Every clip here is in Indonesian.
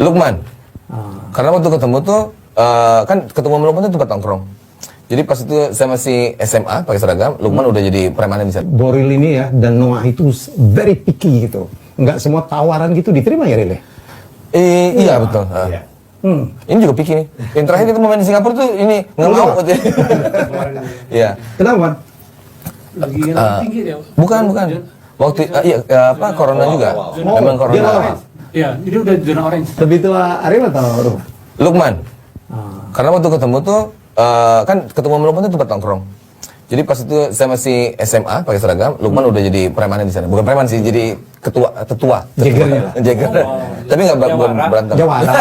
Lukman. Karena waktu ketemu tuh kan ketemu sama Lukman tuh tempat nongkrong. Jadi pas itu saya masih SMA pakai seragam, Lukman udah jadi preman di sana. Boril ini ya dan Noah itu very picky gitu. Nggak semua tawaran gitu diterima ya Ril? Iya betul. Ini juga picky nih. Yang terakhir kita main di Singapura tuh ini nggak mau. Iya. Kenapa? Lagi tinggi dia. Bukan. Waktu corona juga. Memang corona. Iya, jadi udah zona orange. Lebih tua Ariel atau Ruh? Lukman. Karena waktu ketemu tuh kan ketemu sama Lukman tuh tempat nongkrong. Jadi pas itu saya masih SMA pakai seragam, Lukman udah jadi preman di sana. Bukan preman sih, jadi tetua. Jagernya. Jager. Tapi nggak berantem. Jawara.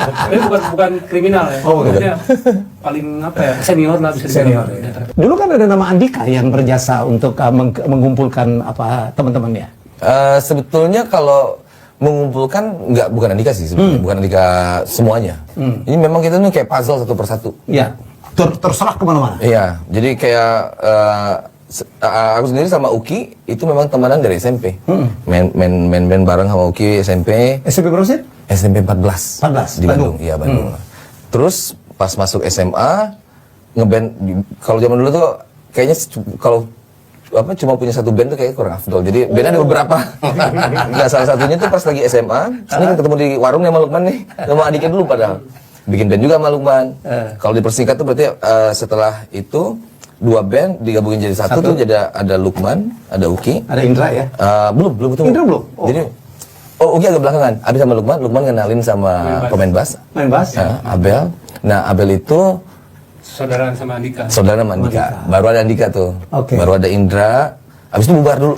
Tapi bukan kriminal ya. Oh, maksudnya paling apa ya? Senior lah bisa Senior. dibilang. Dulu kan ada nama Andika yang berjasa untuk mengumpulkan apa teman-temannya. Sebetulnya kalau mengumpulkan bukan Andika sih sebetulnya, bukan Andika semuanya. Ini memang kita tuh kayak puzzle satu persatu. Iya. Terserah kemana-mana. Iya, jadi kayak aku sendiri sama Uki itu memang temanan dari SMP. Main band bareng sama Uki SMP. SMP berapa sih? SMP 14. 14 Di Bandung. Iya, Bandung. Terus pas masuk SMA ngeband kalau zaman dulu tuh kayaknya kalau cuma punya satu band tuh kayak kurang afdol. Jadi bandnya ada beberapa. Nah, salah satunya tuh pas lagi SMA, ini kan ketemu di warung sama Lukman nih, sama adiknya dulu padahal. Bikin band juga sama Lukman. Kalau dipersingkat tuh berarti setelah itu 2 band digabungin jadi satu. Tuh jadi ada Lukman, ada Uki, ada Indra ya? Belum ketemu. Indra belum? Oh. Jadi Uki agak belakangan. Abis sama Lukman kenalin sama pemain bass. Main bass? Abel. Nah, Abel itu Saudara sama Andika. saudara sama Andika. Baru ada Andika tuh. Oke. Baru ada Indra. Abis itu bubar dulu.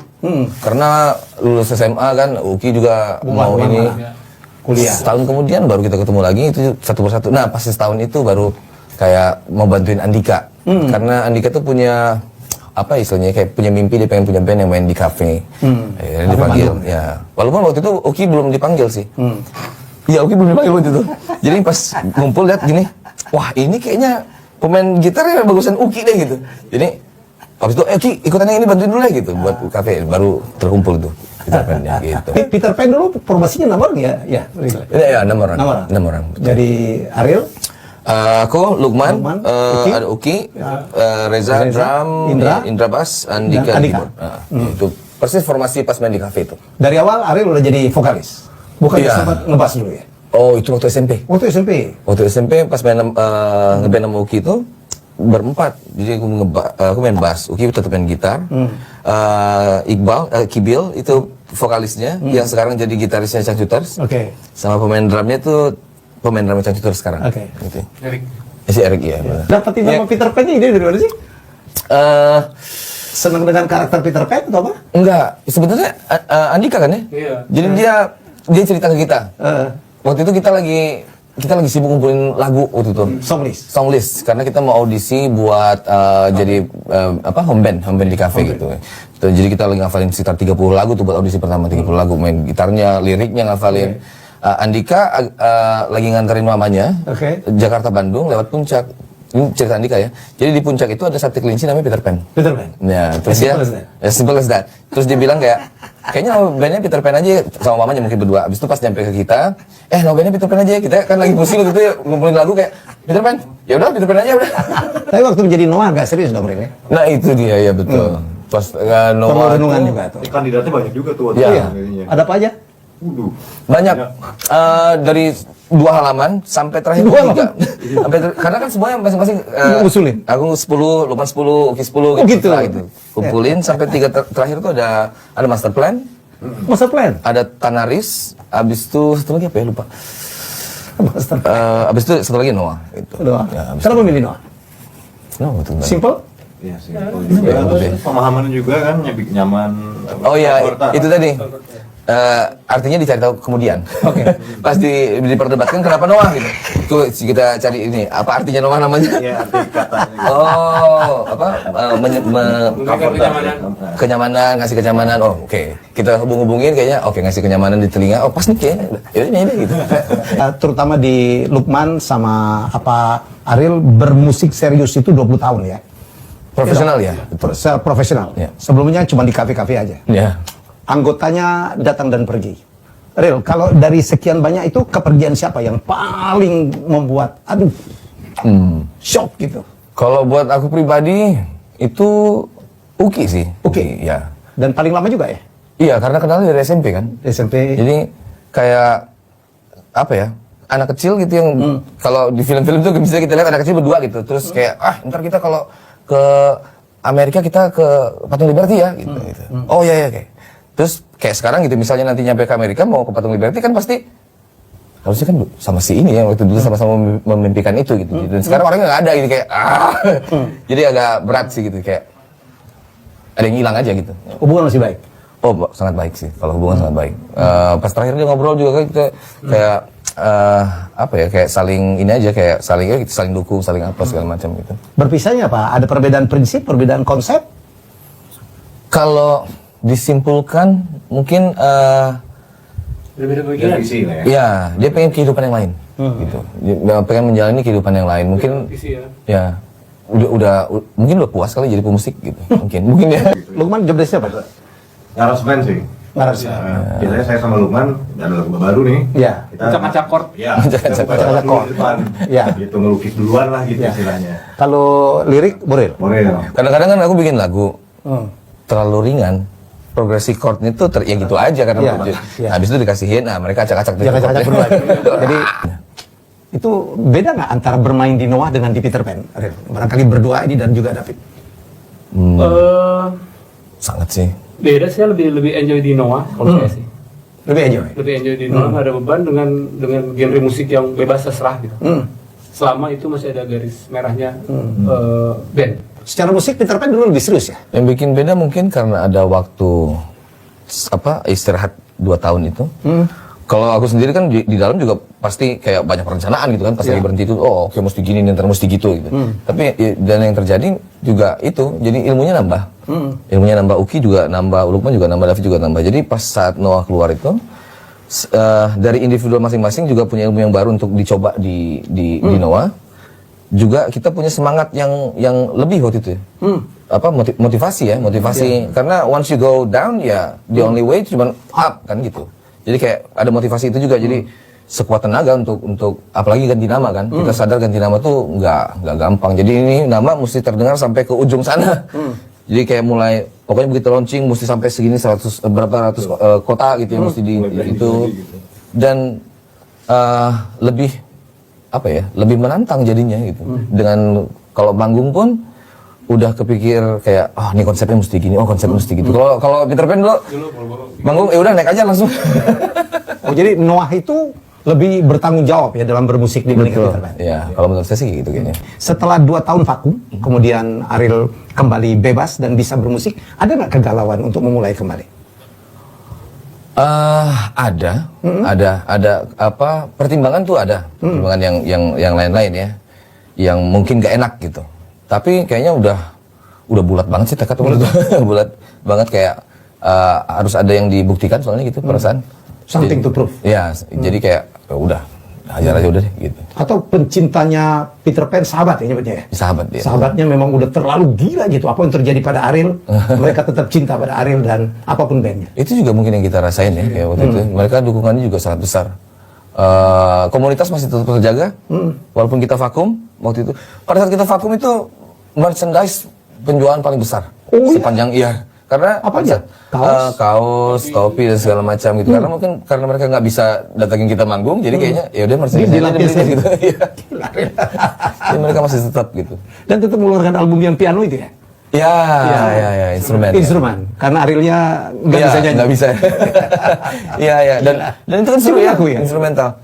Karena lulus SMA kan, Uki juga mau ini kuliah. Setahun kemudian baru kita ketemu lagi itu satu persatu. Nah, pas setahun itu baru kayak mau bantuin Andika. Karena Andika tuh punya apa istilahnya kayak punya mimpi dia pengen punya band yang main di kafe. Akhirnya dipanggil. Ya. Walaupun waktu itu Uki belum dipanggil sih. Iya, Uki belum dipanggil waktu itu. Jadi pas ngumpul lihat gini, wah ini kayaknya pemain gitarnya bagusan Uki deh gitu. Jadi habis itu Uki ikutan yang ini bantuin dulu ya gitu buat kafe. Baru terkumpul tuh Peter Pan-nya gitu. Peter Pan dulu formasinya nomor ya? Ya, 6 orang. 6 orang. Jadi Ariel? Aku, Lukman, ada Uki, Reza, drum, Indra bass, Andika keyboard. Itu persis formasi pas main di kafe itu. Dari awal Ariel udah jadi vokalis? Bukan sempat ngebass dulu ya? Oh, itu waktu SMP. Waktu SMP? Waktu SMP pas main ngeband sama Uki itu berempat. Jadi aku main bass, Uki tetap main gitar. Iqbal, Kibil itu vokalisnya yang sekarang jadi gitarisnya Cangcuters. Oke. Sama pemain drumnya itu pemain drumnya Cangcuters sekarang. Oke. Gitu. Erik. Si Erik ya. Dapat nama Peter Pan ini dari mana sih? Senang dengan karakter Peter Pan atau apa? Enggak, sebenarnya Andika kan ya? Iya. Jadi dia cerita ke kita. Waktu itu kita lagi sibuk ngumpulin lagu waktu itu. Songlist karena kita mau audisi buat jadi home band di cafe gitu. Jadi kita lagi ngafalin sekitar 30 lagu tuh buat audisi pertama, 30 lagu, main gitarnya, liriknya ngafalin. Andika lagi nganterin mamanya Jakarta Bandung lewat Puncak. Ini cerita Andika ya. Jadi di Puncak itu ada sate kelinci namanya Peter Pan. Peter Pan. Ya, terus simple as that. Terus dia bilang kayaknya bandnya Peter Pan aja sama mamanya mungkin berdua. Abis itu pas nyampe ke kita, bandnya Peter Pan aja. Kita kan lagi pusing gitu ya ngumpulin lagu kayak Peter Pan. Ya udah Peter Pan aja udah. Tapi waktu menjadi Noah agak serius dong ini. Nah itu dia ya betul. Pas Noah renungan juga tuh. Kandidatnya banyak juga tuh. Iya. Ada apa aja? Banyak. Dari 2 halaman sampai terakhir 3. Karena kan semuanya masing-masing usulin. Aku 10, Lukman 10, Uki 10 gitu. Kumpulin sampai 3 terakhir tuh ada master plan. Master plan? Ada Tanaris, abis itu satu lagi apa ya lupa. Master plan. Abis itu satu lagi Noah gitu. Noah. Kenapa milih Noah? Betul. Simple? Iya sih. Pemahamannya juga kan nyaman. Oh iya, itu tadi. Artinya dicari tahu kemudian. Oke. Pas diperdebatkan kenapa Noah gitu. Tuh kita cari ini apa artinya Noah namanya? Iya, arti katanya. Oh, kenyamanan, ngasih kenyamanan. Oh, oke. Kita hubungin kayaknya ngasih kenyamanan di telinga. Oh, pas nih kayaknya. Ya ini gitu. Terutama di Lukman sama Ariel bermusik serius itu 20 tahun ya. Profesional ya? Profesional. Ya. Sebelumnya cuma di kafe-kafe aja. Ya. Anggotanya datang dan pergi. Ril, kalau dari sekian banyak itu kepergian siapa yang paling membuat shock gitu? Kalau buat aku pribadi itu Uki sih. Uki? Ya. Dan paling lama juga ya? Iya, karena kenalnya dari SMP kan. SMP. Jadi kayak apa ya? Anak kecil gitu yang kalau di film-film tuh bisa kita lihat anak kecil berdua gitu. Terus kayak ntar kita kalau ke Amerika kita ke Patung Liberty ya gitu. Gitu. Oh iya kayak. Terus kayak sekarang gitu misalnya nanti nyampe ke Amerika mau ke Patung Liberty kan pasti harusnya kan sama si ini ya waktu dulu sama-sama memimpikan itu gitu. Dan sekarang orangnya nggak ada gitu kayak jadi agak berat sih gitu kayak ada yang hilang aja gitu. Hubungan masih baik? Oh sangat baik sih kalau hubungan sangat baik. Pas terakhir dia ngobrol juga kan kita kayak apa ya kayak saling ini aja kayak saling dukung saling apa segala macam gitu. Berpisahnya apa? Ada perbedaan prinsip, perbedaan konsep? Kalau disimpulkan mungkin Berbeda pemikiran. Visi lah ya. ya dia pengen kehidupan yang lain gitu. Dia pengen menjalani kehidupan yang lain mungkin Visi ya. ya mungkin udah puas kali jadi pemusik gitu mungkin ya. Lukman job desk-nya apa? Aransemen sih. Ngaras. Biasanya saya sama Lukman dan lagu baru nih. Iya. Kita Acak-acak chord. Ya, Acak-acak chord. Iya. Gitu ngelukis duluan lah gitu istilahnya. Kalau lirik, Boril? Boleh dong. Kadang-kadang kan aku bikin lagu terlalu ringan. Progresi chordnya tuh ya gitu aja karena Iya. habis itu dikasihin, mereka acak-acak tuh. Acak-acak berdua. Jadi itu beda nggak antara bermain di Noah dengan di Peter Pan? Ril? Barangkali berdua ini dan juga David. Sangat sih. Beda sih, lebih enjoy di Noah kalau saya sih. Lebih enjoy. Lebih enjoy di Noah, nggak ada beban dengan genre musik yang bebas terserah gitu. Selama itu masih ada garis merahnya band. Secara musik Peter Pan dulu lebih serius ya? Yang bikin beda mungkin karena ada waktu istirahat 2 tahun itu. Kalau aku sendiri kan di dalam juga pasti kayak banyak perencanaan gitu kan pas lagi berhenti itu oke mesti gini ntar mesti gitu gitu. Tapi dan yang terjadi juga itu jadi ilmunya nambah. Ilmunya nambah, Uki juga nambah, Lukman juga nambah, David juga nambah. Jadi pas saat Noah keluar itu dari individual masing-masing juga punya ilmu yang baru untuk dicoba di Noah. Juga kita punya semangat yang lebih waktu itu. Motivasi karena once you go down ya the only way cuma up kan gitu. Jadi kayak ada motivasi itu juga jadi sekuat tenaga untuk apalagi ganti nama kan. Kita sadar ganti nama tuh nggak gampang. Jadi ini nama mesti terdengar sampai ke ujung sana. Jadi kayak mulai pokoknya begitu launching mesti sampai segini berapa ratus kota gitu yang mesti di itu dan lebih apa ya lebih menantang jadinya gitu dengan kalau manggung pun udah kepikir kayak ini konsepnya mesti gini konsepnya mesti gitu kalau Peter Pan dulu manggung udah naik aja langsung. Oh jadi Noah itu lebih bertanggung jawab ya dalam bermusik dibanding Peter Pan. Ya kalau menurut saya sih gitu kayaknya. Setelah 2 tahun vakum kemudian Ariel kembali bebas dan bisa bermusik, ada nggak kegalauan untuk memulai kembali? Ada apa pertimbangan tuh ada pertimbangan yang lain-lain ya yang mungkin gak enak gitu tapi kayaknya udah bulat banget sih tekad bulat banget kayak harus ada yang dibuktikan soalnya gitu perasaan Something to prove ya jadi kayak udah hajar aja udah deh gitu atau pencintanya Peter Pan sahabat ya nyebutnya ya sahabat dia sahabatnya memang udah terlalu gila gitu apa yang terjadi pada Ariel mereka tetap cinta pada Ariel dan apapun bandnya itu juga mungkin yang kita rasain ya kayak waktu itu mereka dukungannya juga sangat besar komunitas masih tetap terjaga walaupun kita vakum waktu itu pada saat kita vakum itu merchandise penjualan paling besar sepanjang karena apa aja kaos topi dan segala macam gitu karena mungkin karena mereka nggak bisa datangin kita manggung jadi kayaknya ya udah merchandise gitu jadi mereka masih tetap gitu dan tetap mengeluarkan album yang piano itu ya ya instrumen karena Arielnya nggak bisa nyanyi nggak bisa ya dan itu kan seru ya instrumental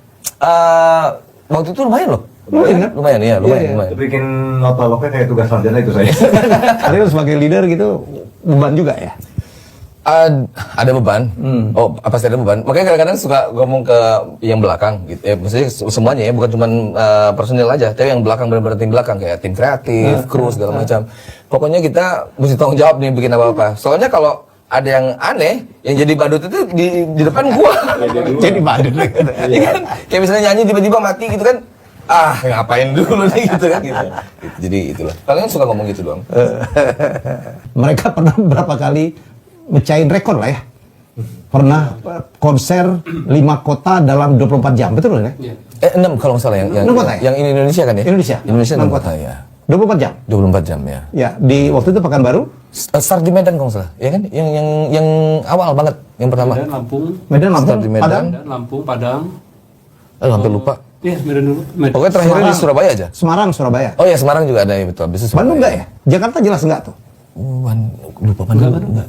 waktu itu lumayan loh lumayan. Bikin nota loknya kayak tugas sarjana itu saya. Ariel sebagai leader gitu beban juga ya. Ada beban. Pasti ada beban. Makanya kadang-kadang suka ngomong ke yang belakang gitu. Ya, maksudnya semuanya ya, bukan cuma personil aja, tapi yang belakang benar-benar tim belakang kayak tim kreatif, kru segala macam. Pokoknya kita mesti tanggung jawab nih bikin apa-apa. Soalnya kalau ada yang aneh, yang jadi badut itu di depan gua. Jadi badut. Iya kan? Kayak misalnya nyanyi tiba-tiba mati gitu kan. Ngapain dulu nih gitu kan gitu. Jadi itulah. Kalian suka ngomong gitu doang. Mereka pernah berapa kali mecahin rekor lah ya pernah konser 5 kota dalam 24 jam, betul ya? Iya. 6 kalau nggak salah yang 6 kota ya? yang ini Indonesia kan ya? Indonesia. Indonesia 6 6 kota ya. 24 jam. 24 jam ya. Ya, di waktu itu Pekanbaru, Start di Medan kalau nggak salah, ya kan? Yang awal banget, yang pertama. Medan, Lampung, Medan, Lampung, Start di Medan. Padang, Medan, Lampung, Padang. Hampir lupa. Iya, Medan dulu. Medan. Pokoknya terakhirnya di Semarang. Surabaya aja. Semarang, Surabaya. Oh ya, Semarang juga ada ya, betul. Habis itu Bandung Surabaya. enggak ya? Jakarta jelas enggak tuh? Lupa Bandung. Enggak.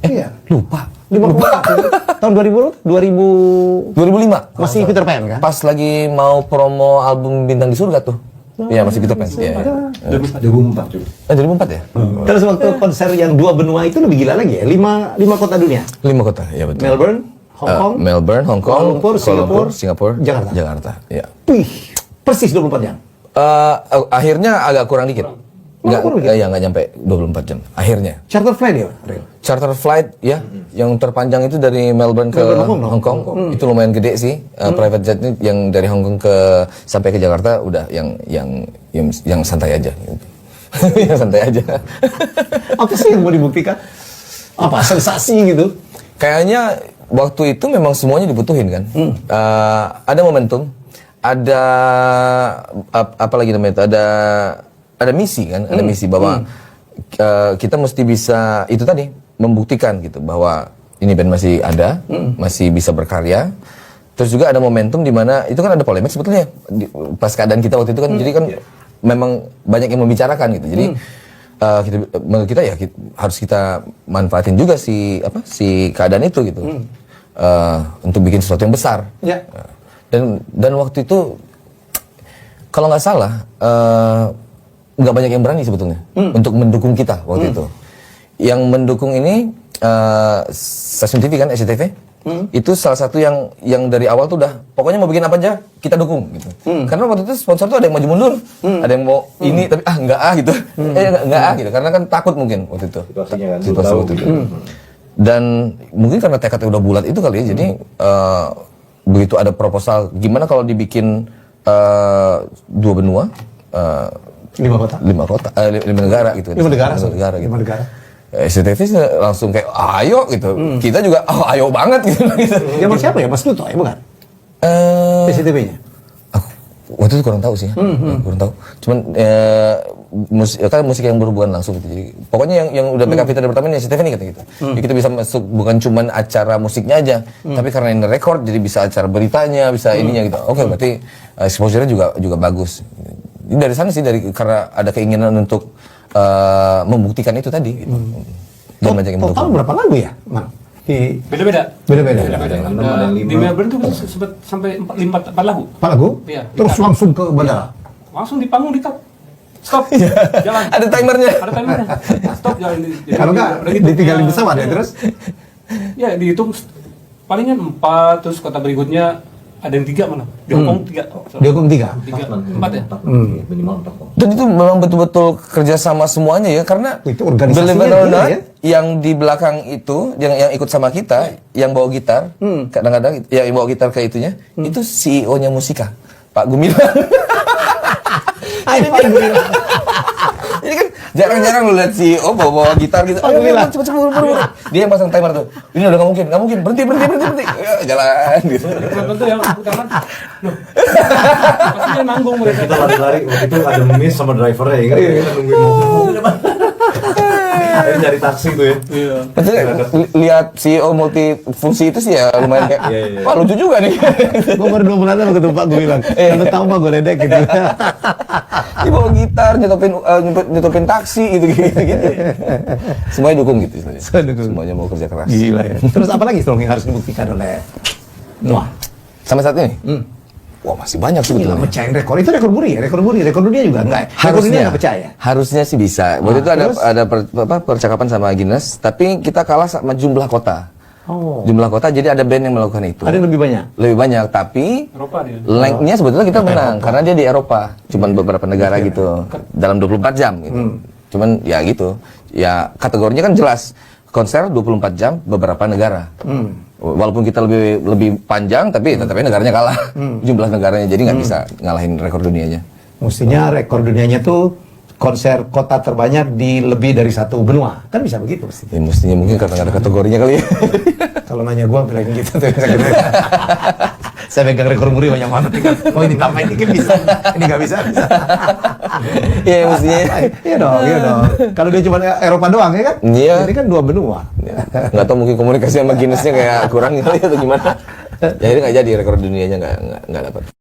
Iya. Lupa. 54 tahun 2000 2005. masih Peter Pan kan? Pas lagi mau promo album Bintang di Surga tuh. Iya, masih Peter Pan. Iya. 2004 juga. 2004 ya? Terus waktu konser yang 2 benua itu lebih gila lagi ya? 5 kota dunia. 5 kota, ya betul. Melbourne, Hong Kong, Melbourne, Hong Kong, Kuala Lumpur, Singapura, Jakarta. Jakarta. Ya. Wih, persis 24 jam. Akhirnya agak kurang dikit. Nggak, kurang dikit? ya nggak nyampe 24 jam. Akhirnya. Charter flight ya, Ril? Charter flight ya, yang terpanjang itu dari Melbourne ke Melbourne, Hong Kong. Itu lumayan gede sih. Private jet ini yang dari Hong Kong sampai ke Jakarta udah yang santai aja. Yang santai aja. Apa sih yang mau dibuktikan? Apa sensasi gitu? Kayaknya waktu itu memang semuanya dibutuhin kan. Ada momentum, ada apa lagi namanya itu, ada misi kan, ada misi bahwa kita mesti bisa itu tadi membuktikan gitu bahwa ini band masih ada, masih bisa berkarya. Terus juga ada momentum di mana itu kan ada polemik sebetulnya pas keadaan kita waktu itu kan, jadi kan memang banyak yang membicarakan gitu. Jadi harus kita manfaatin juga si keadaan itu gitu. Untuk bikin sesuatu yang besar. Ya. Dan waktu itu kalau nggak salah nggak banyak yang berani sebetulnya untuk mendukung kita waktu itu. Yang mendukung ini stasiun TV kan, SCTV. Itu salah satu yang dari awal tuh udah pokoknya mau bikin apa aja kita dukung gitu. Karena waktu itu sponsor tuh ada yang maju mundur, ada yang mau ini tapi enggak gitu. Enggak gitu karena kan takut mungkin waktu itu. Situasinya kan, Situasi belum waktu tahu. itu. Dan mungkin karena tekadnya udah bulat itu kali ya. Jadi begitu ada proposal gimana kalau dibikin 2 benua 5 kota. 5 negara gitu. 5 negara. 5 negara gitu. 5 negara. SCTV langsung kayak ayo gitu. Kita juga ayo banget gitu. Zaman siapa ya? Mas Duto ya, bukan? SCTV-nya. Aku waktu itu kurang tahu sih. Kurang tahu. Cuman musik yang berhubungan langsung gitu. Jadi pokoknya yang udah backup kita dari pertama ini SCTV nih kata gitu. Jadi kita bisa masuk bukan cuman acara musiknya aja, tapi karena ini record jadi bisa acara beritanya, bisa ininya gitu. Oke, berarti exposure-nya juga bagus. Ini dari sana sih karena ada keinginan untuk membuktikan itu tadi gitu. Dan banyak yang Total mendukung. berapa lagu ya, Man? Beda-beda. Beda-beda. Di Melbourne tuh sempat sampai 4 lagu. 4 lagu? Iya. Terus langsung ke bandara. Langsung di panggung di cut. Stop. Jalan. Ada timernya. Ada timernya. Stop jalan. Kalau nggak ditinggalin pesawat ya terus? Ya dihitung palingan 4, terus kota berikutnya ada yang 3 mana? Di Hong Kong 3. Dihukum 3. 4 ya? Minimal 4. Dan itu memang betul-betul kerjasama semuanya ya, karena Itu organisasinya believe it or gila not, ya. yang di belakang itu, yang ikut sama kita, yang bawa gitar, kadang-kadang yang bawa gitar ke itunya, itu CEO-nya Musika, Pak Gumilang. Jadi kan jarang-jarang lu lihat CEO bawa gitar gitu. Ayo, cepet buru-buru. Dia yang pasang timer tuh. Ini udah nggak mungkin. Berhenti. Ya, jalan gitu. Penonton tuh yang utama. Loh. Pasti dia nanggung mereka. Kita lari-lari, waktu itu ada miss sama drivernya ya kan? Kita nungguin mobil depan. Akhirnya nyari taksi tuh ya. Iya. Maksudnya lihat CEO multifungsi itu sih ya lumayan kayak, Iya. wah lucu juga nih. Gue baru 2 bulan lalu ketemu Pak, gue bilang, "Lu tahu mah gue ledek gitu." Dia bawa gitar, nyetopin taksi gitu. Semuanya dukung gitu. Semua dukung. Semuanya mau kerja keras. Gila ya. Terus apa lagi Strong yang harus dibuktikan oleh Noah? Sampai saat ini? Wah masih banyak Gila, sebetulnya. mecahin rekor. Itu rekor muri ya? Rekor dunia juga enggak? Rekor dunia nggak pecah ya? Harusnya sih bisa. Waktu itu ada percakapan sama Guinness, tapi kita kalah sama jumlah kota. Oh. Jumlah kota, jadi ada band yang melakukan itu. Ada yang lebih banyak? Lebih banyak, tapi Eropa dia. lengthnya sebetulnya kita menang karena dia di Eropa, cuman beberapa negara gitu dalam 24 jam gitu. Cuman ya gitu. Ya kategorinya kan jelas. Konser 24 jam beberapa negara. Walaupun kita lebih panjang tapi tetapnya negaranya kalah. Jumlah negaranya jadi nggak bisa ngalahin rekor dunianya. Mestinya rekor dunianya tuh konser kota terbanyak di lebih dari satu benua. Kan bisa begitu mesti. Ya, mestinya mungkin karena nggak ada kategorinya kali ya. Kalau nanya gua bilang gitu tuh. Saya pegang rekor muri banyak banget nih kan. Oh ini tambahin dikit bisa. Ini nggak bisa. Iya mestinya. Iya dong. Kalau dia cuma Eropa doang ya kan? Iya. Ini kan 2 benua. Nggak tahu mungkin komunikasi sama Guinness-nya kayak kurang kali atau gimana. Ya ini nggak jadi rekor dunianya nggak dapat.